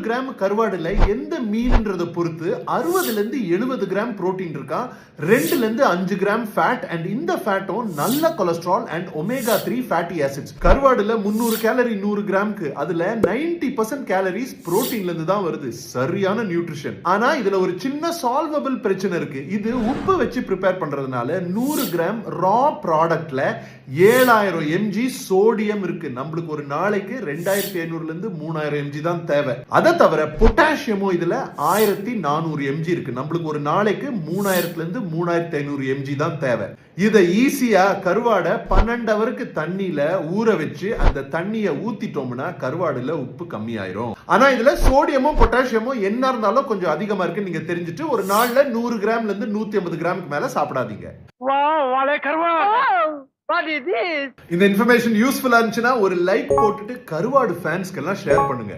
Gram கருவாடுல எந்த மீன்ன்றத பொறுத்து 60ல இருந்து 70 கிராம் புரோட்டீன் இருக்கா, 2ல இருந்து 5 கிராம் ஃபேட், அண்ட் இந்த ஃபேட்டும் நல்ல cholesterol and omega 3 fatty acids. கருவாடுல 300 கேலரி 100 கிராம்க்கு, அதுல 90% கேலரிஸ் புரோட்டீன்ல இருந்து தான் வருது. சரியான நியூட்ரிஷன். ஆனா இதுல ஒரு சின்ன சால்வபிள் பிரச்சனை இருக்கு. இது உப்பு வச்சு ப்ரிப்பேர் பண்றதுனால 100 கிராம் ரா ப்ராடக்ட்ல 7000 mg சோடியம் இருக்கு. நம்மளுக்கு ஒரு நாளைக்கு 2500ல இருந்து 3000 mg தான் தேவை. அதை தவிர பொட்டாசியமும் இதுல 1400 mg இருக்கு. நம்மளுக்கு ஒரு நாளைக்கு 3000ல இருந்து 3500 mg தான் தேவை. இதை ஈஸியா கருவாடை 12 ஹவருக்கு தண்ணியில ஊற வச்சு அந்த தண்ணியை ஊத்திட்டோம்னா கருவாடுல உப்பு கம்மியாயிரும். ஆனா இதுல சோடியமும் பொட்டாசியமும் என்ன இருந்தாலும் கொஞ்சம் அதிகமா இருக்கு நீங்க தெரிஞ்சுட்டு ஒரு நாள்ல 100 கிராம்ல இருந்து 150 கிராமுக்கு மேல சாப்பிடாதீங்க. இந்த இன்ஃபர்மேஷன் யூஸ்ஃபுல்லா இருந்துச்சுன்னா ஒரு லைக் போட்டுட்டு கருவாடு ஃபேன்ஸ்க்கு எல்லாம் ஷேர் பண்ணுங்க.